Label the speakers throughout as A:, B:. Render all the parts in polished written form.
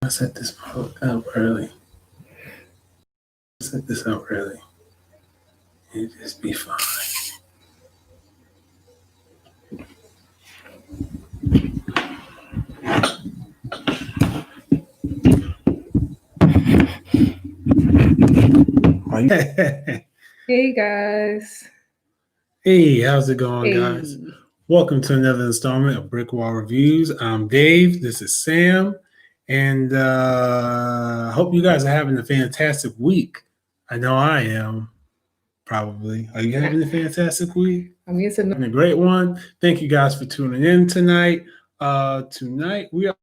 A: I set this up early. Set this up early. It'd just be fine.
B: Hey guys.
A: Hey, how's it going, guys? Welcome to another installment of BrickWall Reviews. I'm Dave. This is Sam. And I hope you guys are having a fantastic week. I know I am, probably. Are you having a fantastic week?
B: I mean, it's
A: a great one. Thank you guys for tuning in tonight. Tonight, we are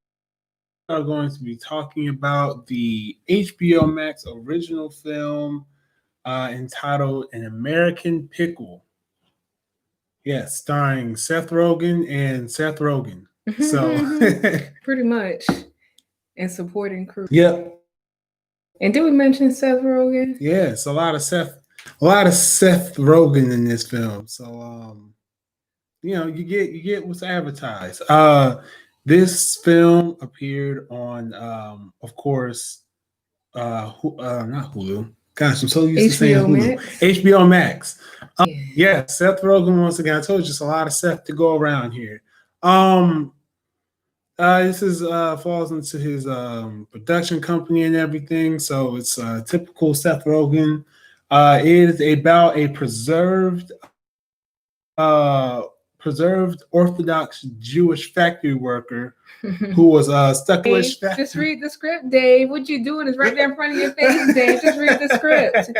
A: going to be talking about the HBO MAX original film entitled An American Pickle. Yes, starring Seth Rogen and Seth Rogen. So
B: pretty much. And supporting crew.
A: Yep.
B: And did we mention Seth Rogen?
A: Yes, a lot of Seth Rogen in this film. So you get what's advertised. This film appeared on of course not Hulu. Gosh, I'm so used to saying Hulu. Max. HBO Max. Yeah, Seth Rogen once again. I told you, just a lot of Seth to go around here. This is falls into his production company and everything, so it's typical Seth Rogen. It is about a preserved Orthodox Jewish factory worker who was stuck in his factory.
B: Just read the script, Dave. What you doing is right there in front of your face, Dave. Just read the script.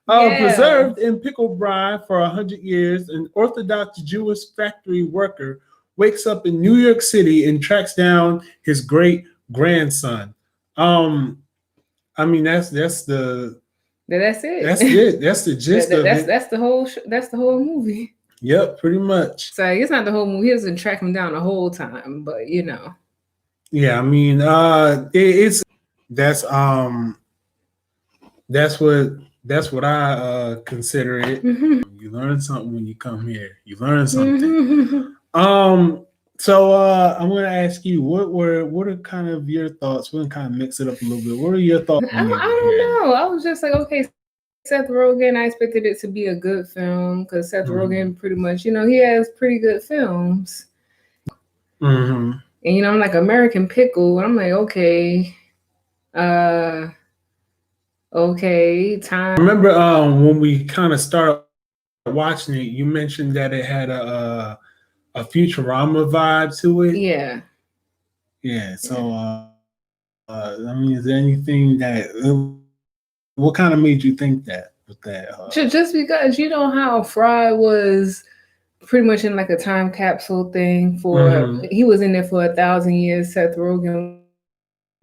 A: Preserved in pickle brine for 100 years, an Orthodox Jewish factory worker wakes up in New York City and tracks down his great grandson. I mean, that's it.
B: That's it.
A: That's the gist of it.
B: That's the whole movie.
A: Yep, pretty much.
B: So it's not the whole movie. He doesn't track him down the whole time, but you know.
A: Yeah, I mean, that's what I consider it. Mm-hmm. You learn something when you come here. You learn something. So I'm gonna ask you, what are kind of your thoughts? We're gonna kind of mix it up a little bit. What are your thoughts?
B: I don't know. I was just like, okay, Seth Rogen. I expected it to be a good film because Seth Rogen pretty much, he has pretty good films.
A: Mm-hmm.
B: And I'm like American Pickle, and I'm like, okay, time.
A: Remember when we kind of started watching it, you mentioned that it had a Futurama vibe to it.
B: Yeah.
A: So I mean, is there anything what kind of made you think that with that?
B: Just because how Fry was pretty much in like a time capsule thing for he was in there for 1,000 years. Seth Rogen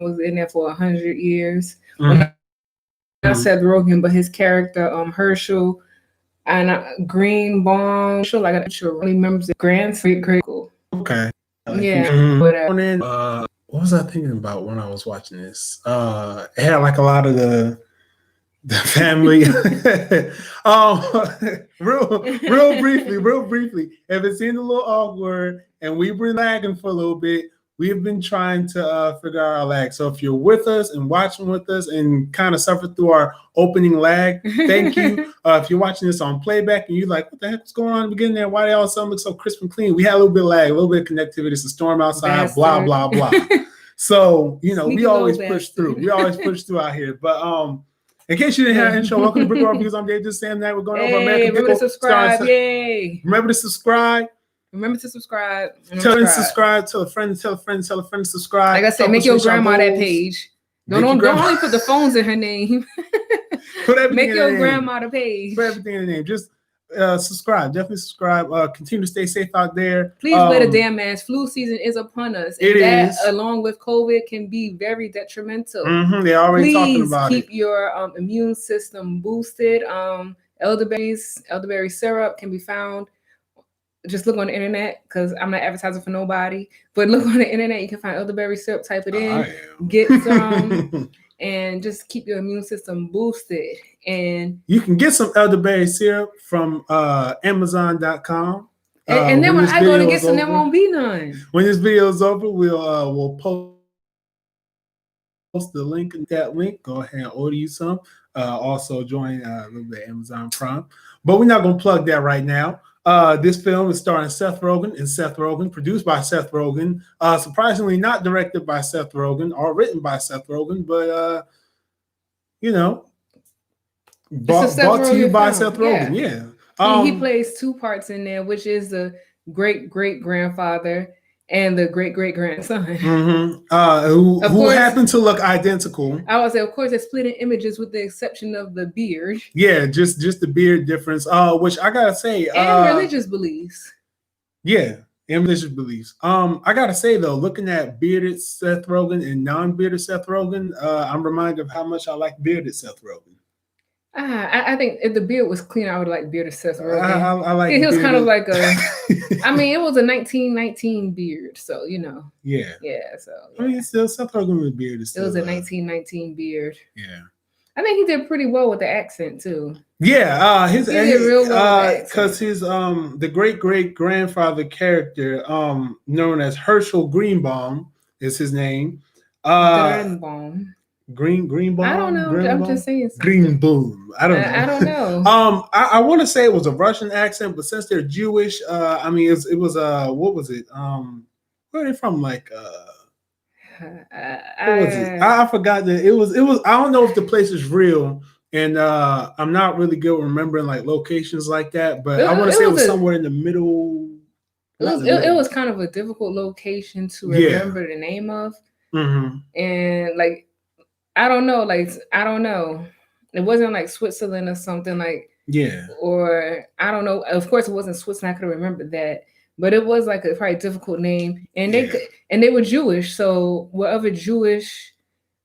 B: was in there for 100 years. Not Seth Rogen, but his character Herschel and Greenbaum. Like I really remember the great cool.
A: Okay.
B: Yeah.
A: What was I thinking about when I was watching this? It had like a lot of the family. Real briefly. If it seemed a little awkward and we've been lagging for a little bit, we've been trying to figure out our lag. So if you're with us and watching with us and kind of suffered through our opening lag, thank you. If you're watching this on playback and you're like, what the heck's going on in the beginning there? Why they all suddenly look so crisp and clean? We had a little bit of lag, a little bit of connectivity. It's a storm outside, blah, blah, blah. So, we always push through. We always push through out here. But in case you didn't hear our intro, welcome to BrickWall Reviews. I'm Dave, just Sam. We're going over American Pickle.
B: Remember to subscribe. Yay.
A: Remember to subscribe.
B: Remember to subscribe.
A: Tell them to subscribe. Tell a friend to subscribe.
B: Like I said, make your grandma that page. Don't only put the phones in her name. Make your grandma the page.
A: Put everything in the name. Just subscribe. Definitely subscribe. Continue to stay safe out there.
B: Please wear the damn mask. Flu season is upon us. And that, along with COVID, can be very detrimental.
A: They're already talking about it.
B: Please keep your immune system boosted. Elderberry syrup can be found. Just look on the internet, because I'm not advertising for nobody, but look on the internet. You can find elderberry syrup, type it in, get some, and just keep your immune system boosted. And
A: you can get some elderberry syrup from Amazon.com.
B: And then when I go to get some, there won't be none.
A: When this video is over, we'll post post the link in that link. Go ahead and order you some. Also join a little bit of Amazon Prime. But we're not going to plug that right now. This film is starring Seth Rogen and Seth Rogen, produced by Seth Rogen. Surprisingly, not directed by Seth Rogen or written by Seth Rogen, but brought to you by Seth Rogen. Yeah.
B: He plays two parts in there, which is the great great grandfather and the great great grandson.
A: Who happen to look identical.
B: I would say, of course, they're splitting images with the exception of the beard.
A: Yeah, just the beard difference. Which I gotta say,
B: and religious beliefs.
A: Yeah, and religious beliefs. I gotta say though, looking at bearded Seth Rogen and non-bearded Seth Rogen, I'm reminded of how much I like bearded Seth Rogen.
B: I think if the beard was clean, I would like bearded Seth Rogen.
A: I like.
B: He was kind of like a. I mean, it was a 1919 beard, so
A: Yeah.
B: Yeah. So.
A: Yeah. I mean, still Seth Rogen with beard is still.
B: It was a 1919 beard.
A: Yeah.
B: I think he did pretty well with the accent too.
A: Yeah,
B: he did real well
A: because his the great great grandfather character, known as Herschel Greenbaum, is his name.
B: Greenbaum.
A: Greenbaum.
B: I don't know.
A: Greenbaum?
B: I'm just saying.
A: Greenbaum. I don't know.
B: I don't know.
A: I want to say it was a Russian accent, but since they're Jewish, I mean, it was what was it? Where are they from? Like, what was it? I forgot that it was. I don't know if the place is real, and I'm not really good with remembering like locations like that. But I want to say it was somewhere in the middle.
B: It was kind of a difficult location to remember the name of, and like. I don't know. It wasn't like Switzerland or something like.
A: Yeah.
B: Or I don't know. Of course, it wasn't Switzerland. I could remember that, but it was like a probably difficult name, and they were Jewish. So wherever Jewish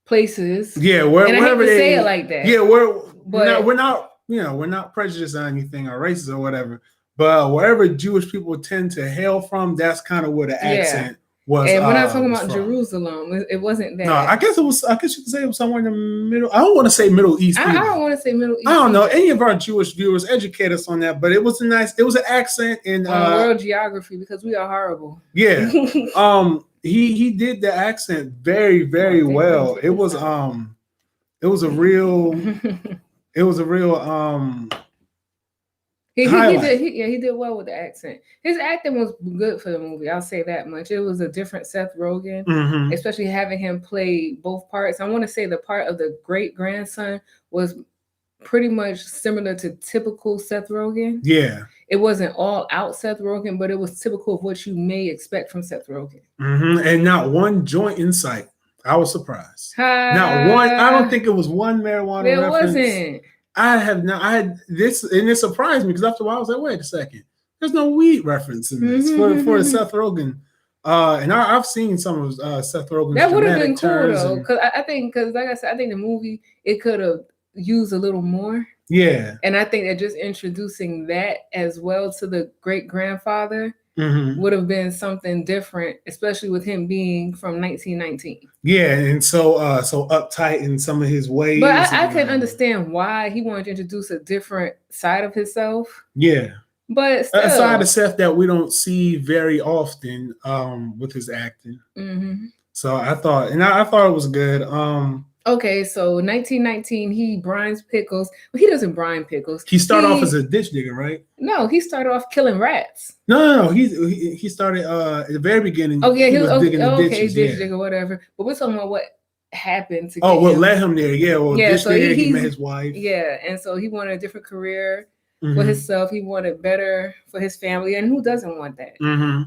B: places,
A: wherever
B: they say it like that.
A: Yeah, we're not prejudiced on anything or racist or whatever. But wherever Jewish people tend to hail from, that's kind of where the accent.
B: And we're not talking about Jerusalem. It wasn't that.
A: No, I guess you could say it was somewhere in the middle. I don't want to say Middle East.
B: I don't want to say Middle East.
A: I don't know. Any of our Jewish viewers, educate us on that. But it was it was an accent in
B: world geography because we are horrible.
A: Yeah. He did the accent very, very well. It was a real
B: He did well with the accent. His acting was good for the movie. I'll say that much. It was a different Seth Rogen, especially having him play both parts. I want to say the part of the great grandson was pretty much similar to typical Seth Rogen.
A: Yeah.
B: It wasn't all out Seth Rogen, but it was typical of what you may expect from Seth Rogen.
A: And not one joint in sight. I was surprised. Not one. I don't think it was one marijuana reference.
B: There wasn't.
A: I had this, and it surprised me because after a while I was like, wait a second, there's no weed reference in this for Seth Rogen. And I've seen some of Seth Rogen's
B: that would have been cool though,
A: because
B: I think like I said, I think the movie it could have used a little more.
A: Yeah,
B: and I think that just introducing that as well to the great grandfather would have been something different, especially with him being from 1919.
A: Yeah, and so uptight in some of his ways.
B: But I can understand why he wanted to introduce a different side of himself.
A: Yeah.
B: But still,
A: a side of Seth that we don't see very often with his acting. So I thought it was good.
B: Okay, so 1919, he brines pickles. Well, he doesn't brine pickles.
A: He started off as a ditch digger, right?
B: No, he started off killing rats.
A: No. He started at the very beginning.
B: Oh yeah, he was
A: digging the ditches,
B: ditch digger, whatever. But we're talking about what happened to.
A: What led him there? Yeah, ditch
B: so
A: digger. He met his wife.
B: Yeah, and so he wanted a different career for himself. He wanted better for his family, and who doesn't want that?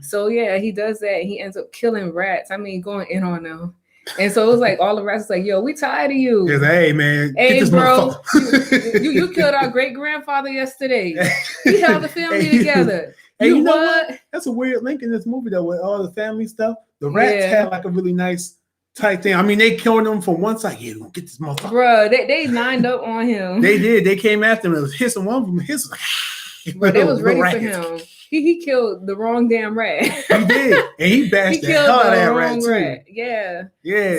B: So yeah, he does that. And he ends up killing rats. I mean, going in on them. And so it was like all the rats was like, yo, we tired of you.
A: Like, hey man,
B: hey bro, you killed our great grandfather yesterday. He held the family together.
A: Hey, you know what? That's a weird link in this movie though, with all the family stuff. The rats had like a really nice tight thing. I mean, they killed him from one side. Yeah, get this motherfucker.
B: Bro, they lined up on him.
A: They did. They came after him. It was hissing. One of them hissing.
B: But they was ready for him. He killed the wrong damn rat.
A: He did, and he bashed the hell out of that rat too.
B: Yeah.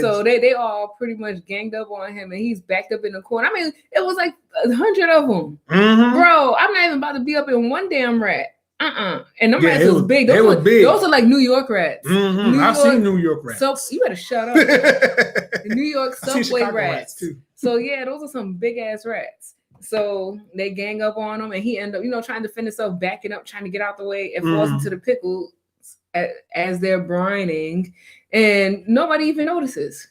B: So they all pretty much ganged up on him, and he's backed up in the corner. I mean, it was like 100 of them, bro. I'm not even about to be up in one damn rat. And them rats was big. Those were big. Those are like New York rats.
A: I've seen New York rats.
B: So you better shut up. The New York subway rats too. So yeah, those are some big ass rats. So they gang up on him, and he end up, trying to defend himself, backing up, trying to get out the way, and falls into the pickle as they're brining, and nobody even notices.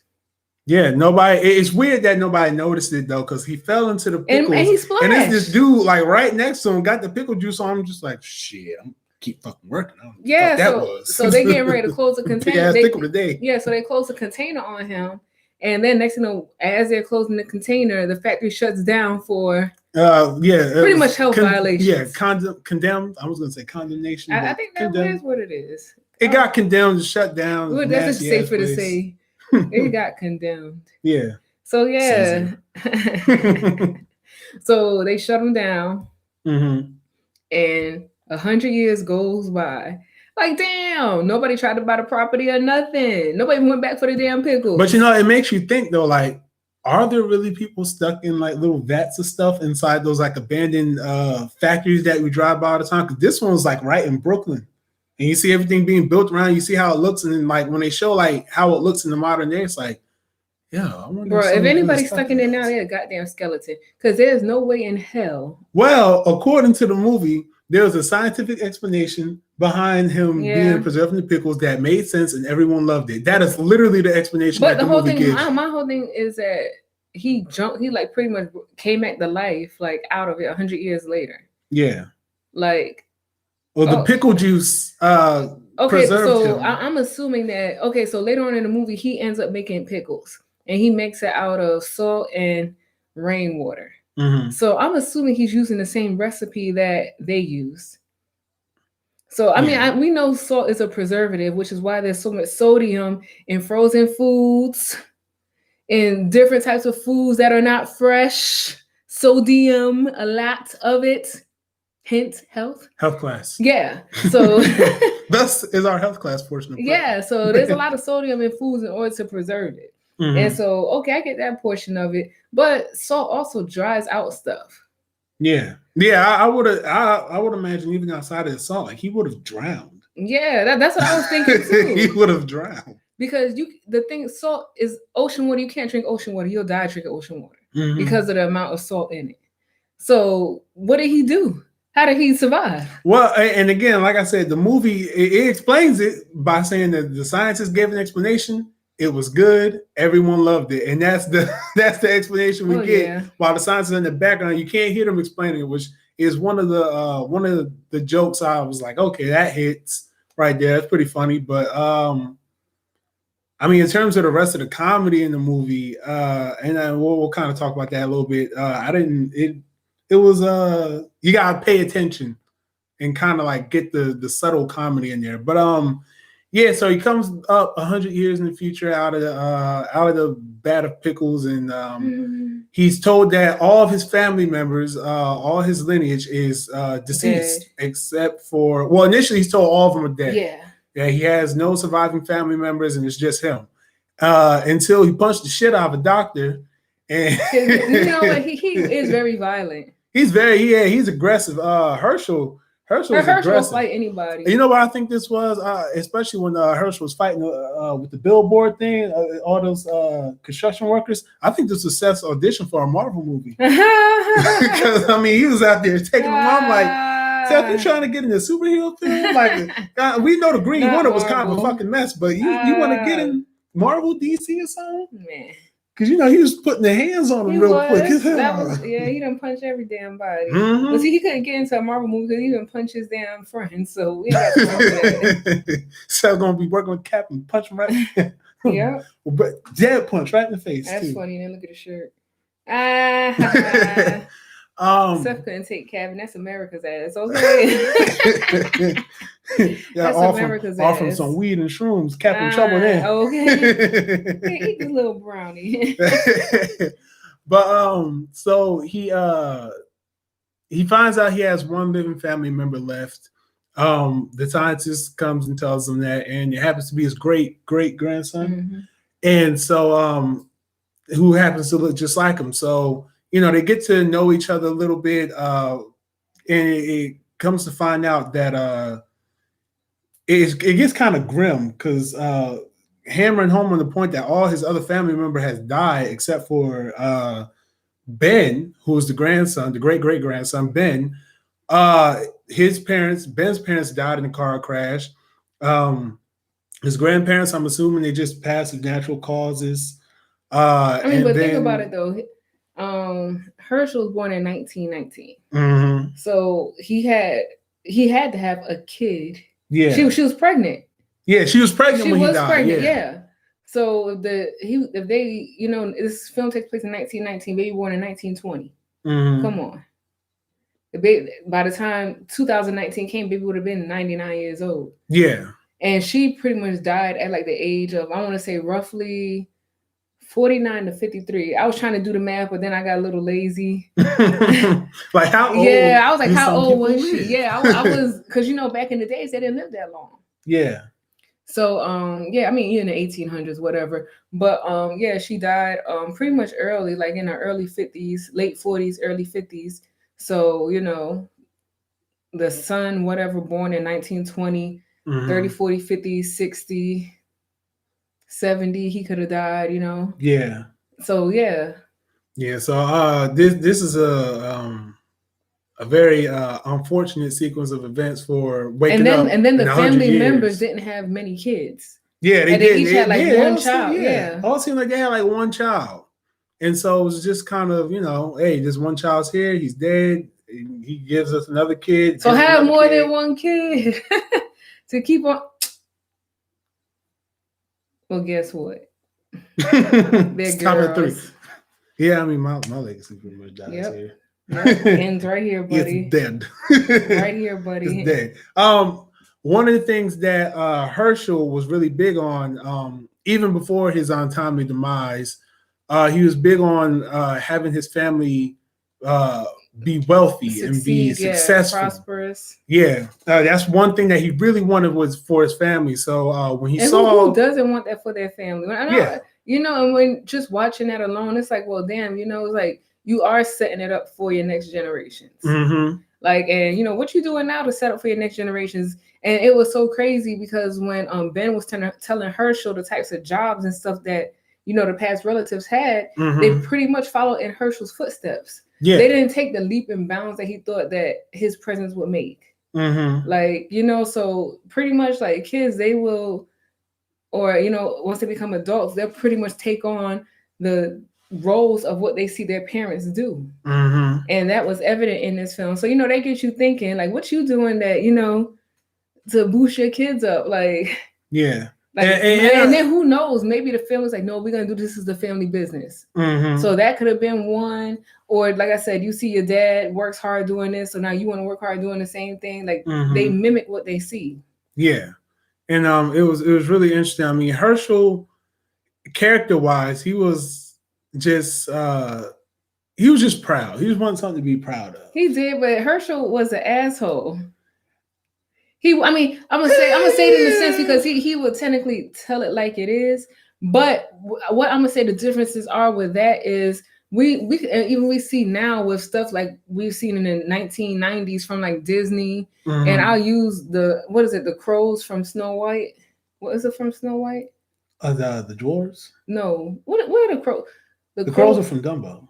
A: Yeah, nobody. It's weird that nobody noticed it though, because he fell into the pickles,
B: and he splashed.
A: And it's this dude like right next to him, got the pickle juice on him, just like shit. I'm keep fucking working.
B: So they getting ready to close the container.
A: Pickle today.
B: Yeah, so they close the container on him, and then next thing you know, as they're closing the container, the factory shuts down for pretty much health violations.
A: Yeah, condemned. I was gonna say condemnation.
B: I think that is what it is.
A: It got condemned, shut down.
B: Well, that's just safer to say. It got condemned.
A: Yeah.
B: So yeah. So they shut him down, and 100 years goes by. Like, damn, nobody tried to buy the property or nothing. Nobody went back for the damn pickles.
A: But it makes you think though, like, are there really people stuck in like little vats of stuff inside those like abandoned factories that we drive by all the time? Because this one was like right in Brooklyn, and you see everything being built around. You see how it looks, and then like when they show like how it looks in the modern day, it's like, yeah, I wonder.
B: Bro, if anybody's stuck in there now, they're a goddamn skeleton. Because there's no way in hell.
A: Well, according to the movie, there was a scientific explanation behind him being preserving the pickles that made sense, and everyone loved it. That is literally the explanation.
B: But the whole thing, my whole thing is that he like pretty much came back to life, like out of it 100 years later.
A: Yeah.
B: Like.
A: Well, the pickle juice.
B: Okay, so I'm assuming that. Okay, so later on in the movie, he ends up making pickles, and he makes it out of salt and rainwater. So I'm assuming he's using the same recipe that they used. So I mean, we know salt is a preservative, which is why there's so much sodium in frozen foods, in different types of foods that are not fresh. Sodium, a lot of it. Hint, health class. Yeah. So
A: thus is our health class portion of
B: so there's a lot of sodium in foods in order to preserve it. And so, okay, I get that portion of it, but salt also dries out stuff.
A: Yeah. I would imagine even outside of the salt, like he would have drowned.
B: Yeah, that's what I was thinking too.
A: He would have drowned
B: because salt is ocean water. You can't drink ocean water. You'll die drinking ocean water because of the amount of salt in it. So, what did he do? How did he survive? Well,
A: and again, like I said, the movie it explains it by saying that the scientists gave an explanation. It was good. Everyone loved it, and that's the explanation we get. Yeah. While the scientists in the background, you can't hear them explaining it, which is one of the jokes. I was like, okay, that hits right there. That's pretty funny. But I mean, in terms of the rest of the comedy in the movie, and we'll kind of talk about that a little bit. It was you gotta pay attention and kind of like get the subtle comedy in there. But so he comes up 100 years in the future out of the vat of pickles, and he's told that all of his family members, all his lineage is deceased, except for initially he's told all of them are dead. Yeah, he has no surviving family members, and it's just him until he punched the shit out of a doctor. And
B: you know what? He is very violent.
A: He's aggressive. Herschel aggressive.
B: Will fight anybody.
A: You know what I think this was, especially when Herschel was fighting with the billboard thing, all those construction workers. I think this was Seth's audition for a Marvel movie. Because I mean, he was out there taking them on. I'm like, Seth, you trying to get in a superhero film? Like, we know the Green Hornet was kind of a fucking mess, but you want to get in Marvel, DC, or something? Man. Because, he was putting the hands on him real quick.
B: He done punch every damn body. But see, he couldn't get into a Marvel movie because he done punch his damn friend. So we got to know that.
A: So going to be working with Cap and punch him right.
B: Yeah.
A: But dead punch right in the face.
B: That's
A: too.
B: Funny. Then look at the shirt. Seth couldn't take Kevin. That's America's ass. Okay.
A: That's America's ass. Offer some weed and shrooms. Cap in trouble there.
B: Okay. Eat this little brownie.
A: But so he finds out he has one living family member left. The scientist comes and tells him that, and it happens to be his great grandson, and so who happens to look just like him. So they get to know each other a little bit, and comes to find out that it gets kind of grim because hammering home on the point that all his other family member has died except for Ben, who is the grandson, the great grandson Ben. Ben's parents died in a car crash. His grandparents, I'm assuming they just passed of natural causes.
B: Think about it though. Herschel was born in 1919.
A: Mm-hmm.
B: So he had to have a kid.
A: Yeah.
B: She was pregnant.
A: Yeah, she was pregnant when he died.
B: Pregnant, yeah. So if they, this film takes place in 1919, baby born in 1920.
A: Mm-hmm.
B: Come on. The baby, by the time 2019 came, baby would have been 99 years old.
A: Yeah.
B: And she pretty much died at like the age of, I want to say roughly 49 to 53. I was trying to do the math, but then I got a little lazy.
A: Like how old?
B: Yeah, I was like, how old was she? Yeah, I was, because back in the days they didn't live that long.
A: Yeah.
B: So in the 1800s, whatever. But she died pretty much early, like in her early 50s, late 40s, early 50s. So the son, whatever, born in 1920, 30, 40, 50, 60, 70, he could have died,
A: Yeah.
B: So yeah.
A: Yeah. So this is a very unfortunate sequence of events for waking up.
B: And then the family members didn't have many kids.
A: Yeah, they did.
B: They each had like one child. Yeah.
A: All seemed like they had like one child. And so it was just kind of, hey, this one child's here, he's dead. He gives us another kid.
B: So have more than one kid to keep on. Well, guess what? They're girls.
A: Yeah, I mean, my legacy pretty much dies here.
B: Yep. Ends right here, buddy.
A: It's dead.
B: Right here, buddy.
A: It's dead. One of the things that Herschel was really big on, even before his untimely demise, he was big on having his family be wealthy and be successful,
B: prosperous.
A: Yeah, that's one thing that he really wanted was for his family. So when he
B: who doesn't want that for their family?
A: Yeah.
B: And when just watching that alone, it's like, well, damn, it's like you are setting it up for your next generations.
A: Mm-hmm.
B: Like, and what you doing now to set up for your next generations? And it was so crazy because when Ben was telling Herschel the types of jobs and stuff that the past relatives had, they pretty much followed in Herschel's footsteps. Yeah. They didn't take the leap and bounds that he thought that his presence would make.
A: Mm-hmm.
B: Like, so pretty much like kids, they will, or, once they become adults, they'll pretty much take on the roles of what they see their parents do.
A: Mm-hmm.
B: And that was evident in this film. So, they get you thinking, like, what you doing that, to boost your kids up? Like,
A: yeah.
B: Like, and then who knows? Maybe the film is like, no, we're gonna do this as the family business.
A: Mm-hmm.
B: So that could have been one. Or like I said, you see your dad works hard doing this, so now you want to work hard doing the same thing. Like they mimic what they see.
A: Yeah, and it was really interesting. I mean, Herschel, character-wise, he was just proud. He just wanted something to be proud of.
B: He did, but Herschel was an asshole. I'm gonna say it in a sense because he would technically tell it like it is. But what I'm gonna say the differences are with that is we see now with stuff like we've seen in the 1990s from like Disney, and I'll use the crows from Snow White. What is it from Snow White?
A: The dwarves?
B: No. What are the crows?
A: The crows are from Dumbo.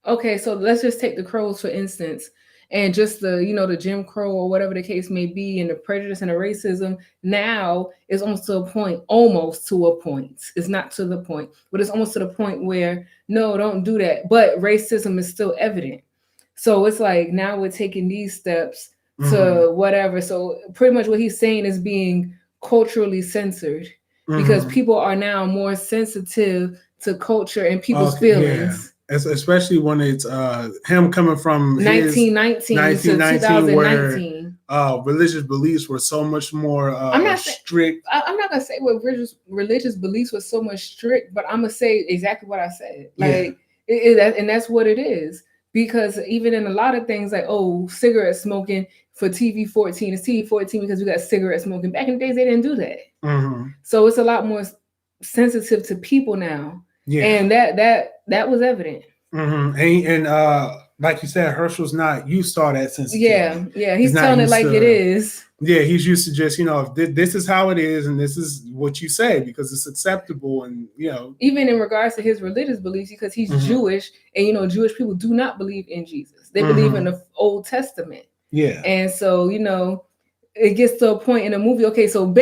B: Okay, so let's just take the crows for instance. And just the Jim Crow or whatever the case may be, and the prejudice and the racism now is almost to a point. It's not to the point, but it's almost to the point where no, don't do that. But racism is still evident. So it's like now we're taking these steps to whatever. So pretty much what he's saying is being culturally censored because people are now more sensitive to culture and people's feelings.
A: Yeah. Especially when it's him coming from
B: 1919 to 2019,
A: where religious beliefs were so much more strict.
B: I'm not gonna say what religious beliefs were so much strict, but I'm gonna say exactly what I said. Like, and that's what it is. Because even in a lot of things, like cigarette smoking for TV 14, it's TV 14 because we got cigarette smoking. Back in the days, they didn't do that. So it's a lot more sensitive to people now. Yeah, and that was evident.
A: And like you said, Herschel's not used to all that sensitivity.
B: Yeah. He's telling it like it is.
A: Yeah, he's used to just, if this is how it is and this is what you say because it's acceptable and,
B: Even in regards to his religious beliefs, because he's Jewish and, Jewish people do not believe in Jesus. They believe in the Old Testament.
A: Yeah.
B: And so, it gets to a point in the movie. Okay, so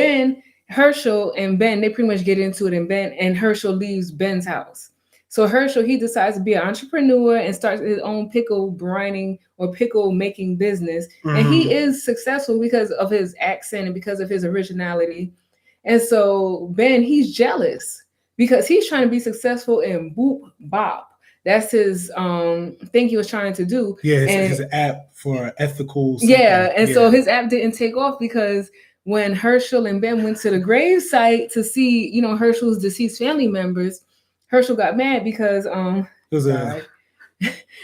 B: Herschel and Ben, they pretty much get into it, and Herschel leaves Ben's house. So Herschel, he decides to be an entrepreneur and starts his own pickle brining or pickle making business. And he is successful because of his accent and because of his originality. And so Ben, he's jealous because he's trying to be successful in Boop Bop. That's his thing he was trying to do.
A: Yeah, his app for ethical something.
B: Yeah, and so his app didn't take off because when Herschel and Ben went to the grave site to see, Herschel's deceased family members, Herschel got mad because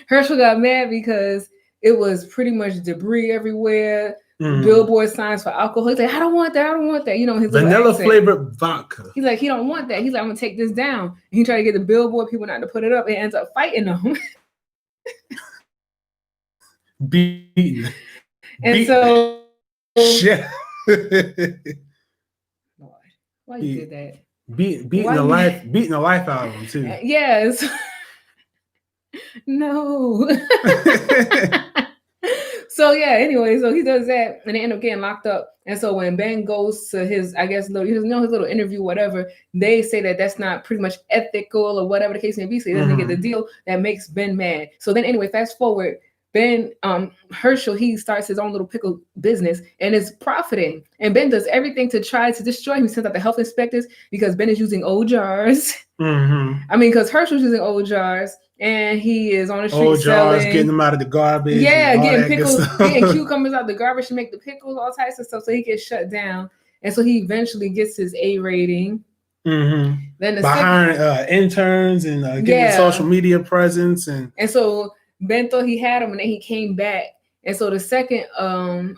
B: Herschel got mad because it was pretty much debris everywhere. Billboard signs for alcohol. He's like, I don't want that. I don't want that. His
A: vanilla flavored vodka.
B: He's like, he don't want that. He's like, I'm gonna take this down. And he tried to get the billboard people not to put it up and ends up fighting them.
A: Beaten.
B: So
A: yeah.
B: Why you did that?
A: Beating the life out of him too.
B: Yes. No. So yeah, anyway, so he does that and they end up getting locked up. And so when Ben goes to his, I guess, his little interview, whatever, they say that that's not pretty much ethical or whatever the case may be. So he doesn't get the deal. That makes Ben mad. So then anyway, fast forward, Ben, Herschel, he starts his own little pickle business and is profiting. And Ben does everything to try to destroy him. He sends out the health inspectors because Ben is using old jars. Because Herschel's using old jars and he is on the street
A: old jars,
B: selling,
A: getting them out of the garbage.
B: Yeah, getting pickles, getting cucumbers out the garbage to make the pickles, all types of stuff. So he gets shut down. And so he eventually gets his A rating. Then
A: by hiring interns and getting social media presence. And
B: so Ben thought he had him and then he came back. And so the second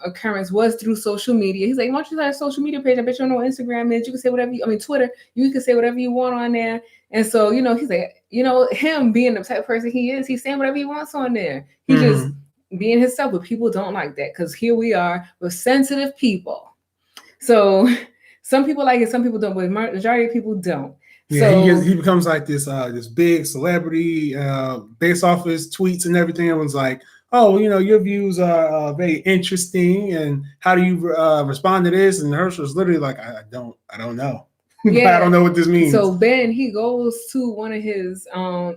B: occurrence was through social media. He's like, why don't you start a social media page? I bet you don't know what Instagram is. You can say whatever Twitter, you can say whatever you want on there. And so, he's like, him being the type of person he is, he's saying whatever he wants on there. He's just being himself, but people don't like that because here we are with sensitive people. So some people like it, some people don't, but the majority of people don't.
A: Yeah, so, he becomes like this big celebrity based off his tweets and everything. Everyone's like, oh, your views are very interesting, and how do you respond to this? And Herschel's literally like, I don't know. Yeah, I don't know what this means.
B: So Ben, he goes to one of his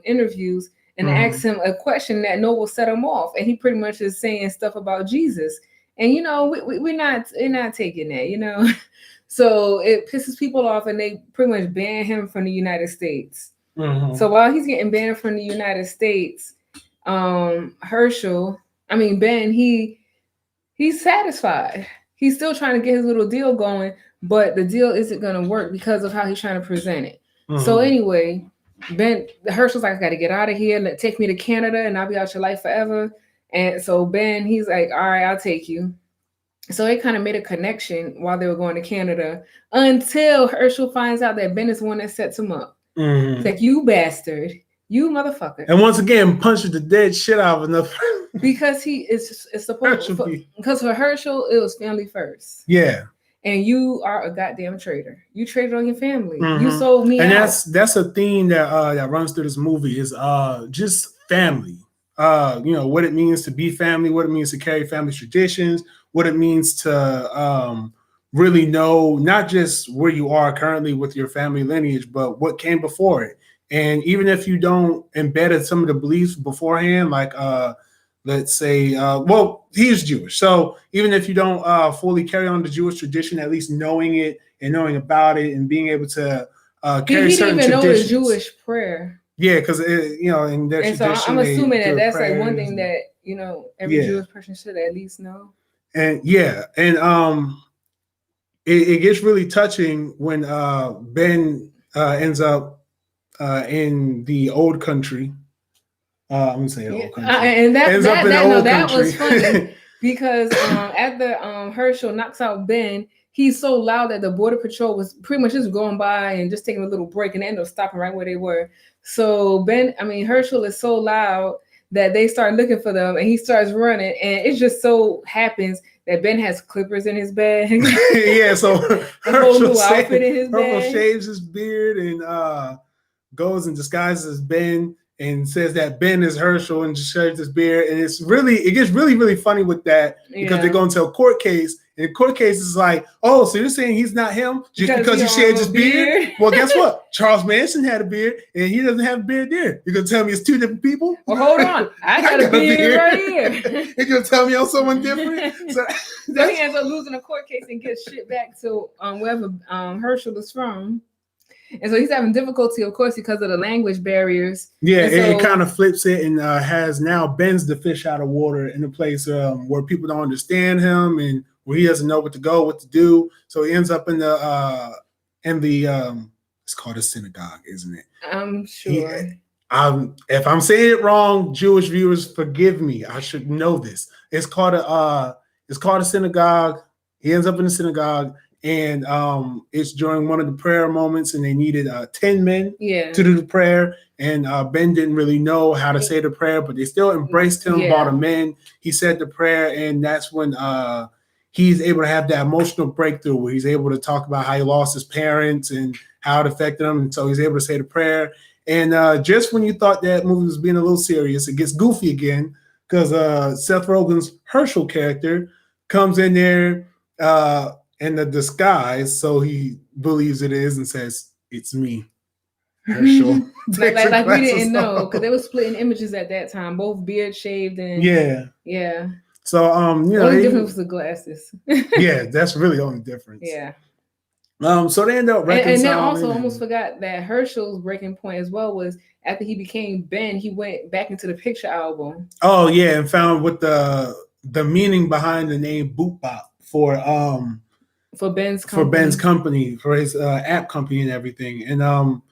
B: interviews and asks him a question that will set him off, and he pretty much is saying stuff about Jesus, and we're not taking that, So it pisses people off, and they pretty much ban him from the United States. So while he's getting banned from the United States, Ben, he's satisfied. He's still trying to get his little deal going, but the deal isn't going to work because of how he's trying to present it. So anyway, Herschel's like, I got to get out of here. Take me to Canada and I'll be out your life forever. And so Ben, he's like, all right, I'll take you. So they kind of made a connection while they were going to Canada until Herschel finds out that Ben is the one that sets him up. It's like, you bastard. You motherfucker.
A: And once again, punches the dead shit out of enough.
B: Because he is supposed to, because for Herschel, it was family first.
A: Yeah.
B: And you are a goddamn traitor. You traded on your family. You sold me
A: and
B: out.
A: that's a theme that runs through this movie is just family. What it means to be family, what it means to carry family traditions, what it means to really know not just where you are currently with your family lineage, but what came before it. And even if you don't embed some of the beliefs beforehand, like let's say, he's Jewish. So even if you don't fully carry on the Jewish tradition, at least knowing it and knowing about it and being able to carry certain traditions. He didn't even know the
B: Jewish prayer.
A: Yeah, because in their tradition.
B: So I'm assuming that's like one thing that every Jewish person should at least know.
A: And it gets really touching when Ben ends up in the old country. I'm gonna say old country.
B: And that was funny because after Herschel knocks out Ben, he's so loud that the border patrol was pretty much just going by and just taking a little break, and they ended up stopping right where they were. So Herschel is so loud that they start looking for them, and he starts running, and it just so happens that Ben has clippers in his bag.
A: Yeah, so
B: a whole new outfit in his
A: Herschel
B: bag.
A: shaves his beard and goes and disguises as Ben and says that Ben is Herschel and just shaves his beard. And it gets really, really funny with that because they go into a court case. And the court case is like, oh, so you're saying he's not him just because he shaves his beard? Well, guess what? Charles Manson had a beard and he doesn't have a beard there. You're going to tell me it's two different people?
B: Well, hold on. I got a beard right here.
A: You're going to tell me I'm someone different?
B: So he ends up losing a court case and gets shit back to wherever Herschel is from. And so he's having difficulty, of course, because of the language barriers.
A: Yeah, it kind of flips it and has now bends the fish out of water in a place where people don't understand him and where he doesn't know what to do. So he ends up in the it's called a synagogue, isn't it?
B: I'm sure.
A: If I'm saying it wrong, Jewish viewers, forgive me. I should know this. It's called a synagogue. He ends up in the synagogue. And it's during one of the prayer moments, and they needed 10 men to do the prayer. And Ben didn't really know how to say the prayer, but they still embraced him, brought him in. He said the prayer, and that's when he's able to have that emotional breakthrough where he's able to talk about how he lost his parents and how it affected him. And so he's able to say the prayer. And just when you thought that movie was being a little serious, it gets goofy again because Seth Rogen's Herschel character comes in there in the disguise, so he believes it is and says, "It's me, Herschel."
B: like we didn't know because they were splitting images at that time, both beard shaved and yeah.
A: So
B: the only difference was the glasses.
A: Yeah, that's really the only difference.
B: Yeah.
A: So they end up reconciling.
B: And then also almost forgot that Herschel's breaking point as well was after he became Ben, he went back into the picture album.
A: Oh yeah, and found what the meaning behind the name Boot Bop for Ben's company, for his app company and everything. And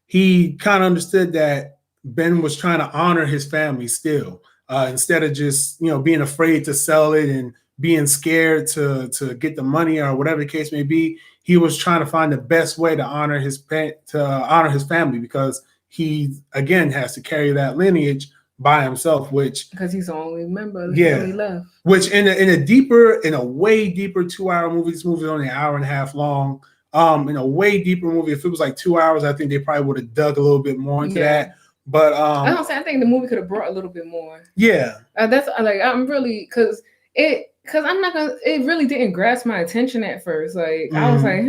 A: he kind of understood that Ben was trying to honor his family still, instead of just being afraid to sell it and being scared to get the money or whatever the case may be. He was trying to find the best way to honor his family because he again has to carry that lineage by himself, which
B: because he's the only member of the family left.
A: Which in a way deeper 2-hour movie, this movie is only an hour and a half long. In a way deeper movie, if it was like 2 hours, I think they probably would have dug a little bit more into that. But
B: I think the movie could have brought a little bit more.
A: Yeah,
B: that's like I'm really because I'm not gonna. It really didn't grasp my attention at first. Like I was like,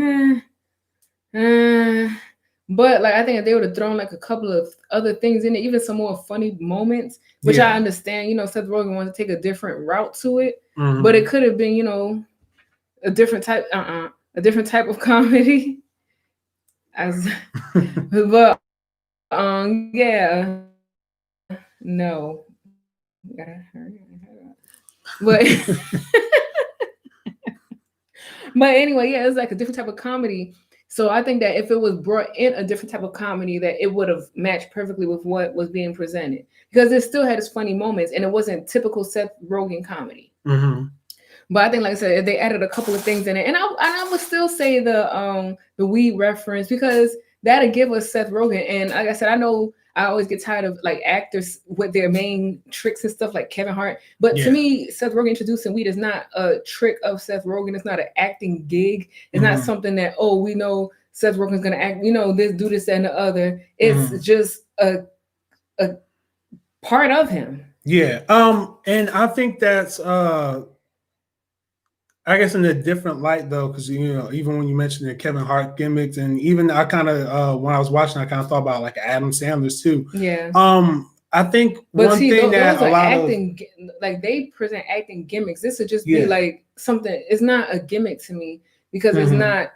B: But like I think if they would have thrown like a couple of other things in it, even some more funny moments, which I understand, Seth Rogen wanted to take a different route to it, but it could have been, a different type of comedy. But no. Gotta hurry up. But but anyway, it's like a different type of comedy. So I think that if it was brought in a different type of comedy, that it would have matched perfectly with what was being presented because it still had its funny moments and it wasn't typical Seth Rogen comedy. But I think, like I said, they added a couple of things in it, and I would still say the weed reference because that'll give us Seth Rogen. And like I said, I know I always get tired of like actors with their main tricks and stuff like Kevin Hart. But to me, Seth Rogen introducing weed is not a trick of Seth Rogen. It's not an acting gig. It's not something that, we know Seth Rogen's going to act, this, do this, and the other. It's just a part of him.
A: Yeah. And I think that's, I guess in a different light though, because even when you mentioned the Kevin Hart gimmicks, and even I kind of when I was watching, I kind of thought about like Adam Sandler's too.
B: Yeah.
A: I think one thing that a lot
B: acting, like they present acting gimmicks. This would just be like something. It's not a gimmick to me because it's not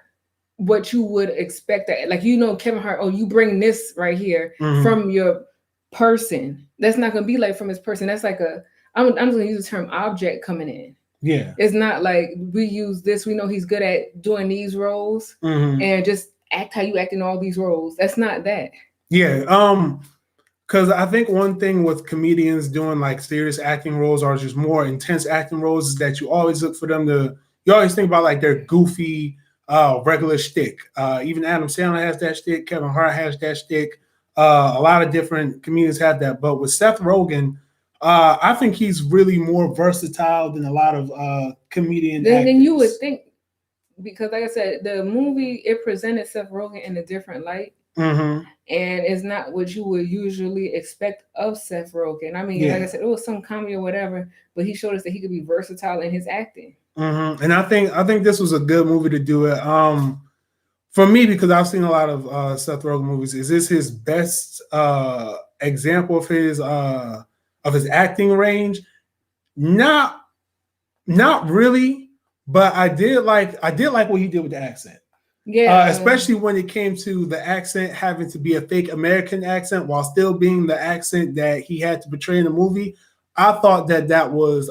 B: what you would expect. That like Kevin Hart. You bring this right here from your person. That's not gonna be like from his person. That's like I'm just gonna use the term object coming in.
A: Yeah, it's
B: not like we use this. We know he's good at doing these roles, and just act how you act in all these roles. That's not that.
A: Yeah, because I think one thing with comedians doing like serious acting roles or just more intense acting roles is that you always look for them to. You always think about like their goofy, regular shtick. Even Adam Sandler has that shtick. Kevin Hart has that shtick. A lot of different comedians have that. But with Seth Rogen, I think he's really more versatile than a lot of comedian actors.
B: Then you would think, because like I said, the movie, it presented Seth Rogen in a different light. And it's not what you would usually expect of Seth Rogen. I mean, like I said, it was some comedy or whatever, but he showed us that he could be versatile in his acting.
A: And I think this was a good movie to do it. For me, because I've seen a lot of Seth Rogen movies, is this his best example of his acting range? Not really, but I did like what he did with the accent. Yeah, especially when it came to the accent having to be a fake American accent while still being the accent that he had to portray in the movie. I thought that was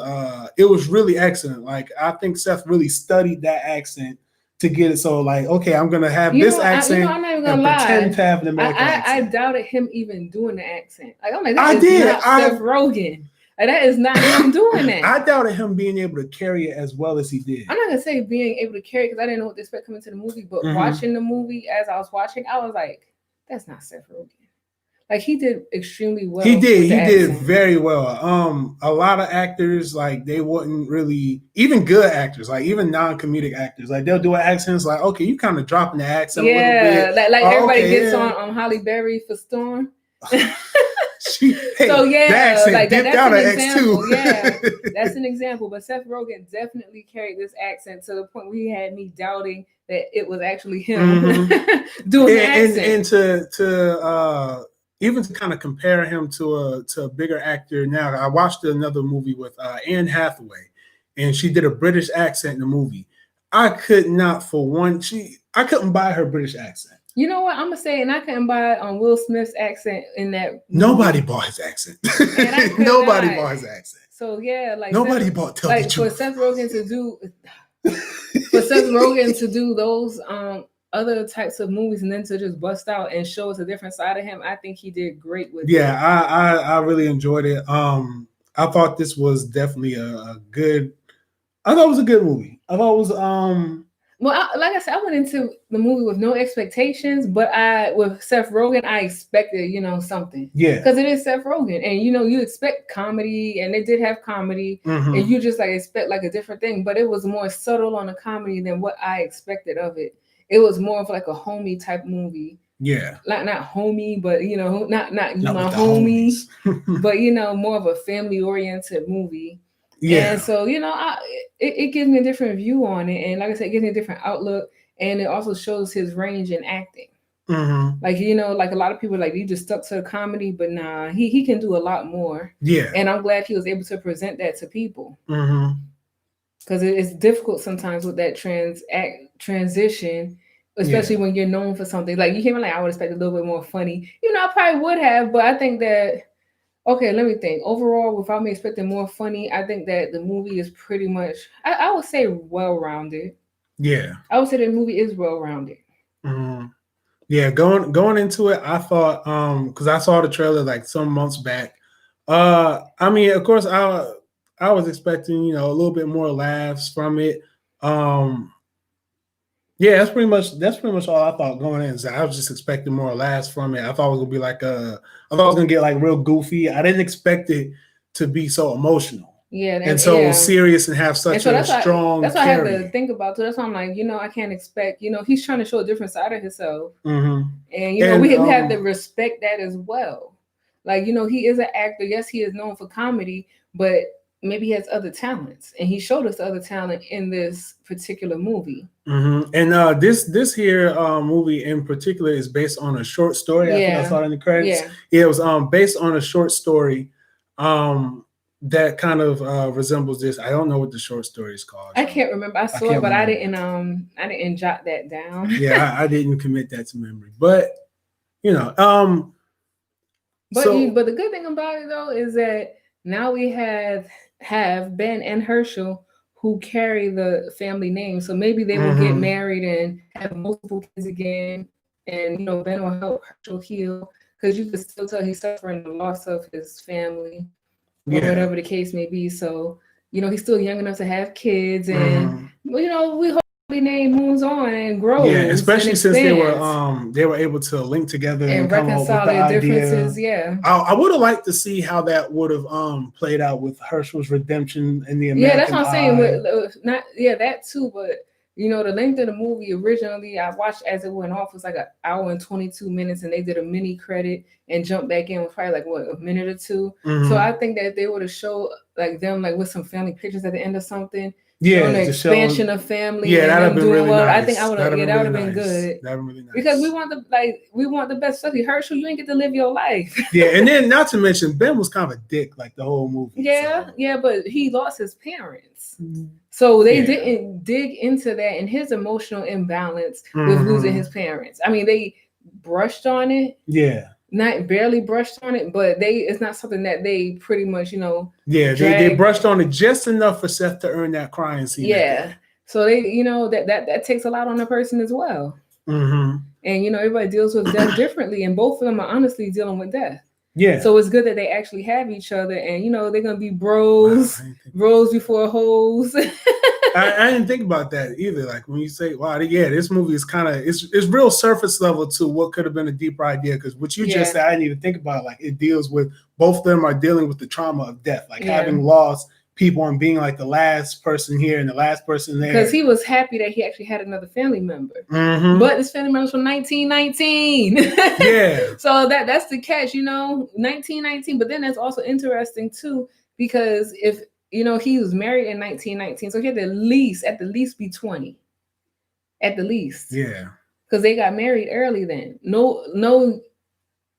A: it was really excellent. Like, I think Seth really studied that accent to get it. So, like, okay, I'm gonna have this accent.
B: I'm not even gonna lie. Pretend to have an American accent. I doubted him even doing the accent. Like, I'm like, that is not Seth Rogen. Like, that is not him doing that.
A: I doubted him being able to carry it as well as he did.
B: I'm not gonna say being able to carry it because I didn't know what to expect coming to the movie. But watching the movie, as I was watching, I was like, that's not Seth Rogen. Like, he did extremely well.
A: He did very well. A lot of actors, like, they wouldn't really, even good actors, like even non-comedic actors, like, they'll do an accent. Like, okay, you kind of dropping the accent a little bit.
B: Like everybody gets on Halle Berry for Storm. So yeah, like that's an example. Yeah, that's an example. But Seth Rogen definitely carried this accent to the point where he had me doubting that it was actually him doing the accent.
A: And to even to kind of compare him to a bigger actor now, I watched another movie with Anne Hathaway, and she did a British accent in the movie. I could not for one, I couldn't buy her British accent.
B: You know what I'm gonna say, and I couldn't buy Will Smith's accent in that movie.
A: Nobody bought his accent. Nobody bought his accent.
B: So yeah, like
A: nobody bought. Tell the truth.
B: For Seth Rogen to do those other types of movies and then to just bust out and show us a different side of him, I think he did great with it.
A: Yeah, I really enjoyed it. I thought this was definitely a good movie. I thought it was
B: well, like I said, I went into the movie with no expectations, but with Seth Rogen, I expected, something.
A: Yeah.
B: Because it is Seth Rogen. And, you expect comedy, and they did have comedy, and you just, expect, a different thing. But it was more subtle on the comedy than what I expected of it. It was more of, a homie type movie.
A: Yeah.
B: Not homie, but, not you my homie, but, more of a family-oriented movie. Yeah. And so, it gives me a different view on it. And like I said, it gives me a different outlook. And it also shows his range in acting. Like, a lot of people you just stuck to the comedy, but nah, he can do a lot more.
A: Yeah.
B: And I'm glad he was able to present that to people. Because it's difficult sometimes with that transition, especially when you're known for something. Like, you came in I would expect a little bit more funny. I probably would have, but I think that, okay, let me think. Overall, without me expecting more funny, I think that the movie is pretty much, I would say, well-rounded.
A: Yeah.
B: I would say the movie is well-rounded.
A: Yeah, going into it, I thought, because I saw the trailer some months back. I mean, of course, I was expecting, a little bit more laughs from it. Yeah, that's pretty much all I thought going in. I was just expecting more laughs from it. I thought it was gonna be I thought it was gonna get real goofy. I didn't expect it to be so emotional.
B: Yeah,
A: and so serious and have such a strong.
B: That's what I have to think about too. That's why I'm I can't expect. He's trying to show a different side of himself, and we have to respect that as well. He is an actor. Yes, he is known for comedy, but maybe he has other talents, and he showed us the other talent in this particular movie.
A: And this here movie in particular is based on a short story. I think I saw it in the credits. Yeah, it was based on a short story that kind of resembles this. I don't know what the short story is called.
B: I can't remember. I saw it, but I didn't jot that down.
A: Yeah, I didn't commit that to memory, but
B: But the good thing about it though is that now we have Ben and Herschel who carry the family name. So maybe they will get married and have multiple kids again. And, Ben will help Herschel heal because you can still tell he's suffering the loss of his family or whatever the case may be. So, he's still young enough to have kids. And, we hope name moves on and grows.
A: Yeah, especially
B: and
A: since they were able to link together and come up with
B: reconcile
A: the
B: their
A: idea.
B: differences. Yeah,
A: I would have liked to see how that would have played out with Herschel's redemption in the American
B: yeah, that's what I'm saying.
A: Eye.
B: That too, but the length of the movie originally I watched as it went off was like an hour and 22 minutes, and they did a mini credit and jumped back in with probably like a minute or two.
A: Mhm.
B: So I think that they would have showed like them like with some family pictures at the end or something.
A: Yeah,
B: the expansion of family.
A: Yeah,
B: and
A: that'd have
B: them
A: been
B: doing
A: really
B: well.
A: nice.
B: I think I would have. Yeah, that would have been good.
A: That'd been really nice
B: because we want the best. Especially Herschel, you ain't get to live your life.
A: Yeah, and then not to mention Ben was kind of a dick like the whole movie.
B: Yeah, but he lost his parents. So they
A: Yeah.
B: didn't dig into that and his emotional imbalance with losing his parents. I mean, they brushed on it.
A: Yeah.
B: Not barely brushed on it, but it's not something that they pretty much,
A: Yeah, they brushed on it just enough for Seth to earn that crying scene.
B: Yeah. So they, that takes a lot on a person as well.
A: Mm-hmm.
B: And everybody deals with death differently, and both of them are honestly dealing with death.
A: Yeah.
B: So it's good that they actually have each other, and they're gonna be bros, bros before hoes.
A: I didn't think about that either. Like when you say, "Wow, yeah, this movie is kind of it's real surface level to what could have been a deeper idea." Because what you just said, I didn't even think about. Like it deals with both of them are dealing with the trauma of death, like having lost people and being like the last person here and the last person there.
B: Because he was happy that he actually had another family member, but this family member's from 1919.
A: Yeah.
B: So that's the catch, 1919. But then that's also interesting too, because if he was married in 1919, so he had at the least be 20, at the least.
A: Yeah.
B: Because they got married early then. No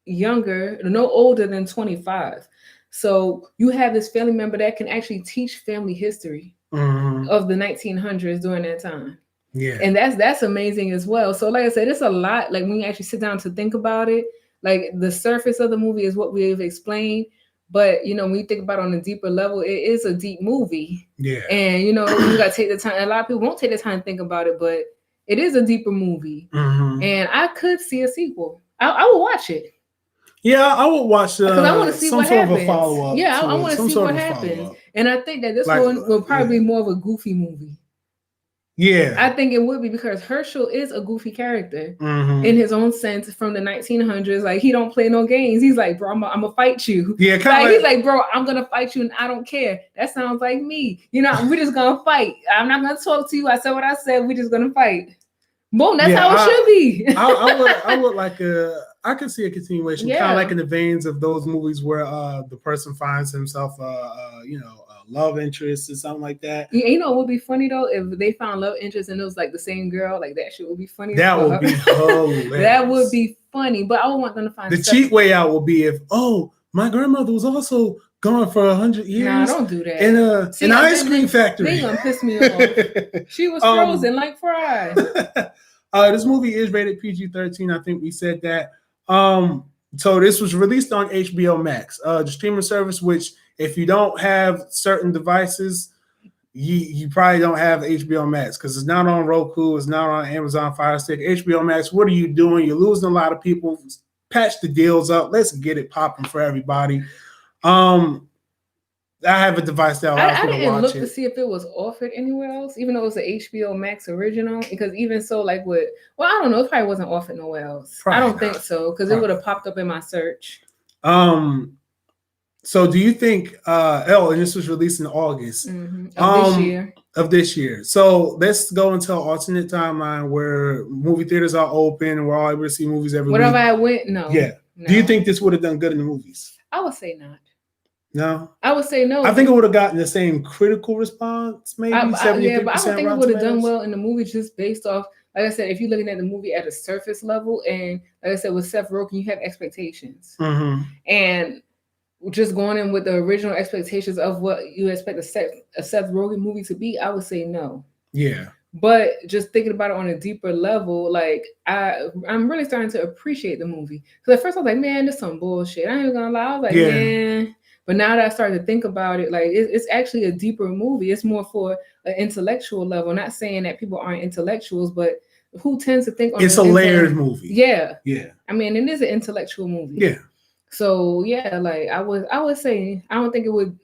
B: older than 25. So you have this family member that can actually teach family history of the 1900s during that time.
A: Yeah.
B: And that's amazing as well. So like I said, it's a lot. Like when you actually sit down to think about it, like the surface of the movie is what we've explained. But when you think about it on a deeper level, it is a deep movie.
A: Yeah.
B: And you gotta take the time. A lot of people won't take the time to think about it, but it is a deeper movie. And I could see a sequel. I will watch it.
A: Yeah, I would watch
B: because I want to see what happens.
A: Sort of a follow-up.
B: Yeah, I want to see what happens. And I think that this one will probably be more of a goofy movie.
A: Yeah.
B: I think it would be because Herschel is a goofy character in his own sense from the 1900s. Like he don't play no games. He's like, bro, I'm gonna fight you.
A: Yeah,
B: he's like, bro, I'm gonna fight you and I don't care. That sounds like me. We're just gonna fight. I'm not gonna talk to you. I said what I said. We're just gonna fight. Boom. That's how it should be.
A: I would like I could see a continuation, kind of like in the veins of those movies where the person finds himself a love interest or something like that.
B: Yeah, it would be funny though if they found love interest and it was like the same girl. Like that shit would be funny.
A: That would be hilarious.
B: That would be funny. But I would want them to find
A: the cheap way out will be if my grandmother was also gone for 100 years.
B: Nah, don't do that.
A: In an ice cream factory.
B: They gonna piss me off. She was frozen like fries.
A: This movie is rated PG-13. I think we said that. So this was released on HBO MAX, the streaming service, which if you don't have certain devices, you probably don't have HBO Max because it's not on Roku, it's not on Amazon Fire Stick. HBO Max, what are you doing? You're losing a lot of people. Patch the deals up. Let's get it popping for everybody. I have a device that allows me to watch it. I didn't look
B: to see if it was offered anywhere else, even though it was an HBO Max original. Because even so, I don't know, it probably wasn't offered nowhere else. Probably I don't think so, because it would have popped up in my search.
A: So do you think and this was released in August of this year. So let's go into an alternate timeline where movie theaters are open and we're all able to see movies every week.
B: Whatever I went, no.
A: Yeah. No. Do you think this would have done good in the movies?
B: I would say not.
A: No,
B: I would say no.
A: I think it would have gotten the same critical response, maybe 70%.
B: Yeah, but I don't think it would have done well in the movie just based off, like I said, if you're looking at the movie at a surface level, and like I said, with Seth Rogen, you have expectations, and just going in with the original expectations of what you expect a Seth Rogen movie to be, I would say no.
A: Yeah.
B: But just thinking about it on a deeper level, I'm really starting to appreciate the movie. Because at first I was like, man, this is some bullshit. I ain't even gonna lie. I was like, man. But now that I started to think about it, it's actually a deeper movie. It's more for an intellectual level. Not saying that people aren't intellectuals, but who tends to think on
A: it's a layered movie.
B: Yeah.
A: Yeah.
B: I mean, it is an intellectual movie.
A: Yeah.
B: So yeah, I would say I don't think it would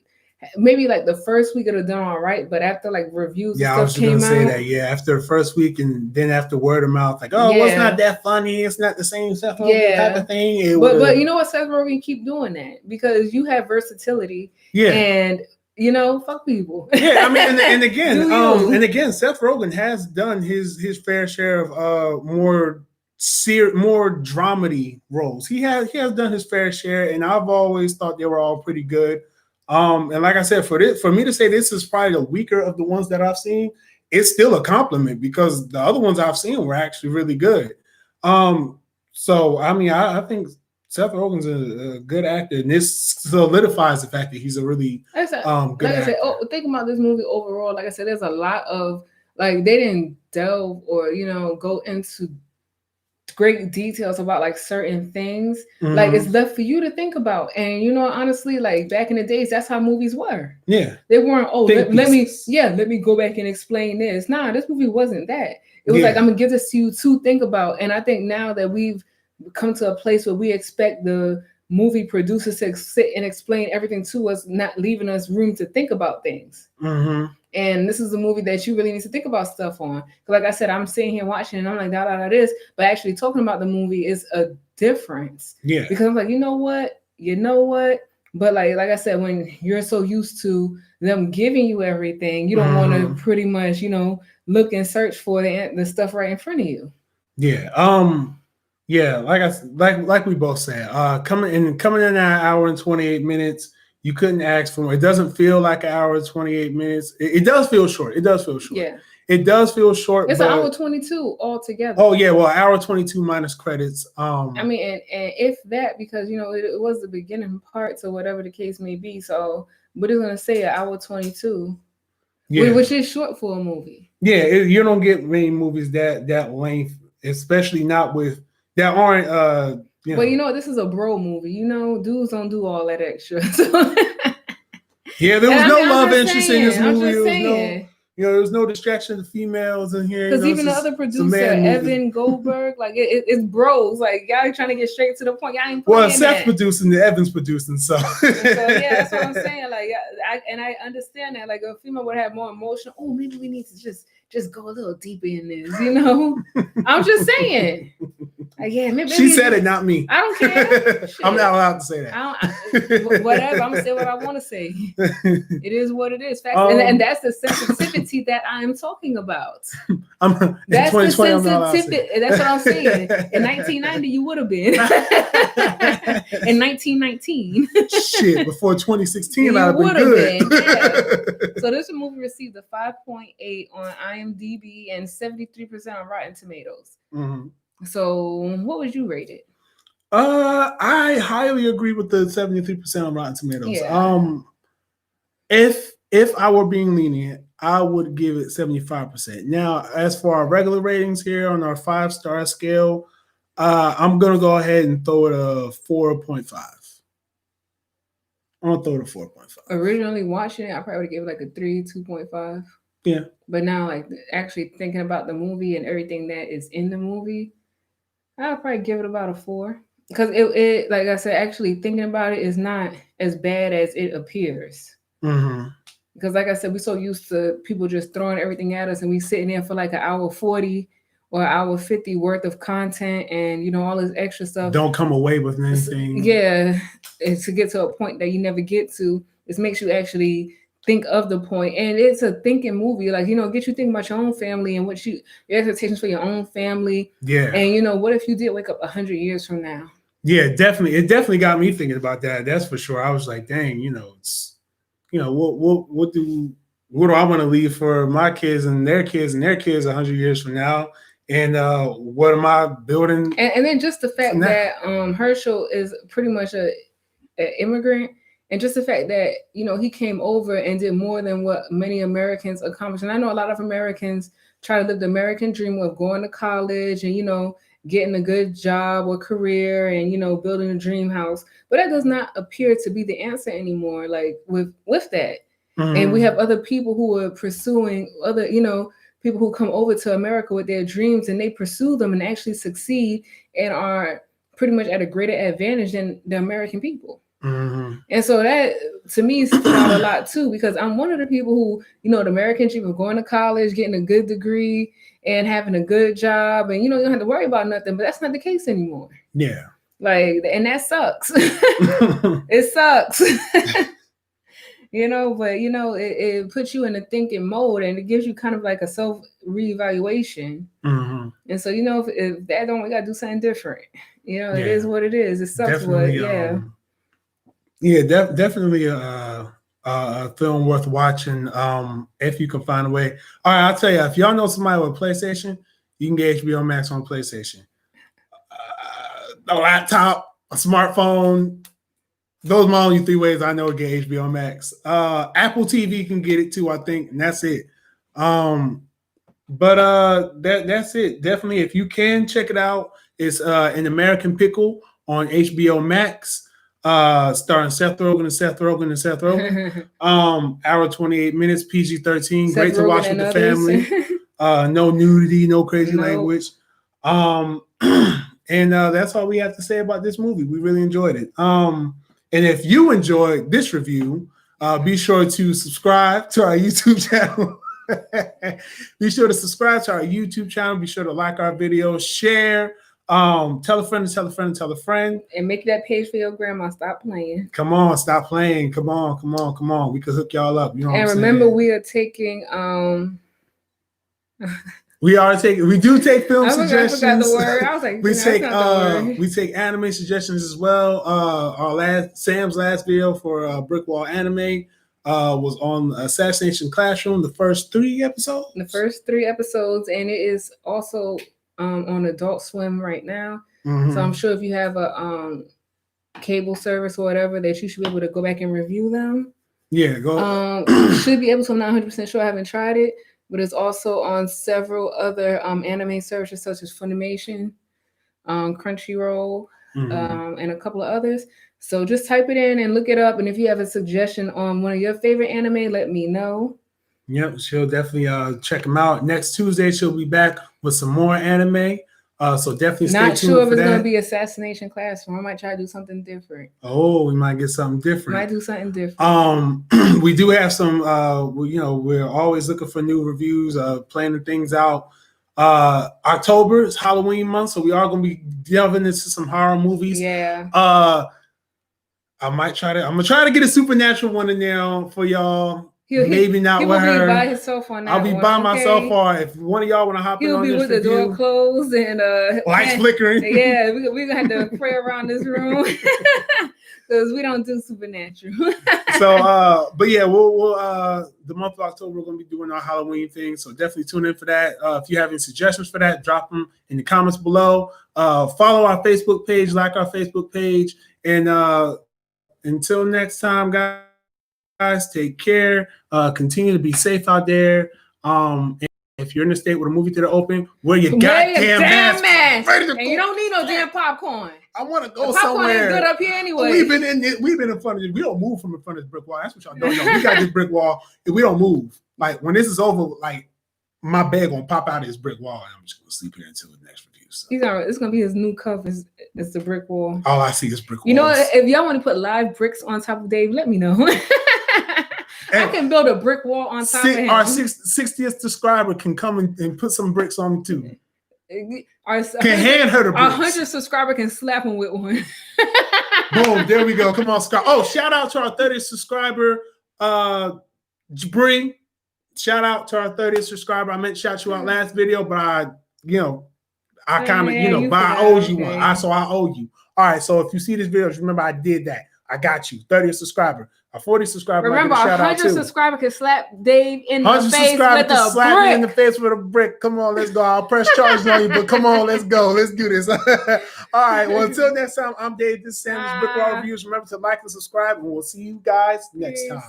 B: maybe like the first week it had done all right, but after like reviews and
A: Yeah, I was
B: stuff
A: just gonna
B: came
A: say
B: out,
A: that. Yeah, after the first week, and then after word of mouth, like, oh, well, it's not that funny. It's not the same Seth Rogen type of thing.
B: But you know what, Seth Rogen keep doing that because you have versatility.
A: Yeah,
B: and fuck people.
A: Yeah, I mean, and again, Seth Rogen has done his fair share of more dramedy roles. He has done his fair share, and I've always thought they were all pretty good. And like I said, for me to say this is probably the weaker of the ones that I've seen, it's still a compliment because the other ones I've seen were actually really good. So I mean, I think Seth Rogen's a good actor, and this solidifies the fact that he's a really good actor.
B: Think about this movie overall. Like I said, there's a lot of they didn't delve or go into great details about like certain things. Like it's left for you to think about. And honestly, like back in the days, that's how movies were.
A: Yeah,
B: they weren't. Let me go back and explain this. Nah, this movie wasn't that. It was like, I'm gonna give this to you to think about. And I think now that we've come to a place where we expect the movie producers to sit and explain everything to us, not leaving us room to think about things. And this is a movie that you really need to think about stuff on. Like I said, I'm sitting here watching and I'm like, da this, but actually talking about the movie is a difference.
A: Yeah.
B: Because I'm like, you know what? But like I said, when you're so used to them giving you everything, you don't want to pretty much, look and search for the stuff right in front of you.
A: Yeah. Yeah, like we both said, coming in at an hour and 28 minutes, you couldn't ask for more. It doesn't feel like an hour and 28 minutes. It does feel short. It does feel short.
B: Yeah.
A: It does feel short.
B: It's an hour 22 altogether.
A: Oh yeah, well, hour 22 minus credits.
B: I mean, and if that, because it was the beginning parts or whatever the case may be. So what is gonna say an hour 22? Yeah, which is short for a movie.
A: Yeah, you don't get many movies that length, especially not with that aren't.
B: But this is a bro movie. Dudes don't do all that extra.
A: Yeah, there was no love interest in this movie. There was no distraction of females in here.
B: Because even the other producer, Evan Goldberg, like it's bros. Like y'all trying to get straight to the point. Y'all ain't
A: Seth's producing, the Evan's producing, so.
B: Yeah, that's what I'm saying. Like, I understand that. Like, a female would have more emotion. Oh, maybe we need to just go a little deeper in this. I'm just saying. Like, yeah, maybe
A: she said it, not me.
B: I don't care.
A: I'm not allowed to say that.
B: Whatever. I'm gonna say what I want to say. It is what it is. And that's the sensitivity that I am talking about. That's the sensitivity. That's what I'm saying. In 1990, you would have been. In 1919.
A: Shit, before 2016, I'd have been good.
B: Yeah. So this movie received a 5.8 on IMDb and 73% on Rotten Tomatoes. So what would you rate it?
A: I highly agree with the 73% on Rotten Tomatoes.
B: Yeah.
A: If I were being lenient, I would give it 75%. Now, as for our regular ratings here on our 5-star scale, I'm gonna go ahead and throw it a 4.5. I'm gonna throw it a 4.5.
B: Originally watching it, I probably would give it like a 3, 2.5.
A: Yeah.
B: But now, like actually thinking about the movie and everything that is in the movie, I'll probably give it about a 4. Because it like I said, actually thinking about it is not as bad as it appears. Because like I said, we're so used to people just throwing everything at us and we sitting there for like an hour 40 or an hour 50 worth of content and all this extra stuff.
A: Don't come away with anything.
B: Yeah. And to get to a point that you never get to, it makes you actually think of the point. And it's a thinking movie, like, get you thinking about your own family and your expectations for your own family.
A: Yeah.
B: And what if you did wake up 100 years from now?
A: Yeah, definitely. It definitely got me thinking about that. That's for sure. I was like, dang, it's, what do I want to leave for my kids and their kids 100 years from now? And what am I building?
B: And then just the fact that Herschel is pretty much an immigrant. And just the fact that, he came over and did more than what many Americans accomplished. And I know a lot of Americans try to live the American dream of going to college and, getting a good job or career and, building a dream house. But that does not appear to be the answer anymore, like with that. And we have other people who are pursuing other, people who come over to America with their dreams and they pursue them and actually succeed and are pretty much at a greater advantage than the American people. And so that to me stood out a lot too, because I'm one of the people who, the American dream of going to college, getting a good degree, and having a good job, and you don't have to worry about nothing. But that's not the case anymore.
A: Yeah.
B: Like, and that sucks. It sucks. But it puts you in a thinking mode, and it gives you kind of like a self reevaluation.
A: Mm-hmm.
B: And so if that don't, we gotta do something different. It is what it is. It sucks, definitely, but
A: definitely a film worth watching if you can find a way. All right, I'll tell you, if y'all know somebody with a PlayStation, you can get HBO Max on PlayStation. A laptop, a smartphone. Those are my only 3 ways I know to get HBO Max. Apple TV can get it too, I think, and that's it. But that's it. Definitely, if you can check it out, it's an American Pickle on HBO Max. Starring Seth Rogen. Hour 28 minutes, PG-13. Great to watch with the family. No nudity, no crazy language. And that's all we have to say about this movie. We really enjoyed it. And if you enjoyed this review, be sure to subscribe to our YouTube channel. Be sure to subscribe to our YouTube channel. Be sure to like our videos, share. Tell a friend to tell a friend to tell a friend.
B: And make that page for your grandma. Stop playing.
A: Come on, stop playing. Come on. We can hook y'all up. You know what I'm
B: remember,
A: saying?
B: we are taking
A: we do take film suggestions.
B: I forgot the word. I was like,
A: we take anime suggestions as well. Sam's last video for BrickWall anime was on Assassination Classroom, the first 3 episodes.
B: The first 3 episodes, and it is also on Adult Swim right now. Mm-hmm. So I'm sure if you have a cable service or whatever, that you should be able to go back and review them.
A: Yeah, go.
B: Should be able to. I'm not 100% sure. I haven't tried it, but it's also on several other anime services such as Funimation, Crunchyroll, and a couple of others. So just type it in and look it up. And if you have a suggestion on one of your favorite anime, let me know.
A: Yep, she'll definitely check them out. Next Tuesday, she'll be back with some more anime. So definitely stay tuned.
B: Not sure if it's going to be Assassination Classroom. I might try to do something different.
A: Oh, we might get something different.
B: Might do something different.
A: We do have some. We're always looking for new reviews. Planning things out. October is Halloween month, so we are going to be delving into some horror movies.
B: Yeah.
A: I'm gonna try to get a supernatural one in there for y'all. Maybe not with her.
B: He'll be by himself on that.
A: I'll be by myself, or if one of y'all want to hop in on this review. He'll be with the door
B: closed and
A: lights flickering.
B: Yeah, we're gonna have to pray around this room because we don't do supernatural.
A: So, but yeah, we'll the month of October we're gonna be doing our Halloween thing. So definitely tune in for that. If you have any suggestions for that, drop them in the comments below. Follow our Facebook page, like our Facebook page, and until next time, guys, take care. Continue to be safe out there. And if you're in the state with a movie theater open, wear your goddamn mask.
B: And you don't need no damn popcorn.
A: I want to go
B: the popcorn
A: somewhere.
B: Is good up here anyway.
A: We've been in front of this. We don't move from in front of this brick wall. That's what y'all don't know. We got this brick wall, and we don't move. Like when this is over, like my bed gonna pop out of this brick wall, and I'm just gonna sleep here until the next review. So.
B: It's gonna be his new cover. It's the brick wall.
A: All I see is brick walls.
B: You know what? If y'all want to put live bricks on top of Dave, let me know. I can build a brick wall on top of him.
A: Our 60th subscriber can come and put some bricks on too. Can hand her the bricks.
B: Our 100th subscriber can slap him with one.
A: Boom! There we go. Come on, Scott. Oh, shout out to our 30th subscriber, Jabri. Shout out to our 30th subscriber. I meant to shout you out last video, but I kind of, but I owe you one. So I owe you. All right. So if you see this video, just remember I did that. I got you. 30th subscriber. A 40 subscriber.
B: Remember, our 100 subscriber can slap Dave in the face with a
A: slap
B: brick.
A: Me in the face with a brick. Come on, let's go. I'll press charges on you, but come on, let's go. Let's do this. All right. Well, until next time, I'm Dave. This is Sam's BrickWall Reviews. Remember to like and subscribe, and we'll see you guys next time.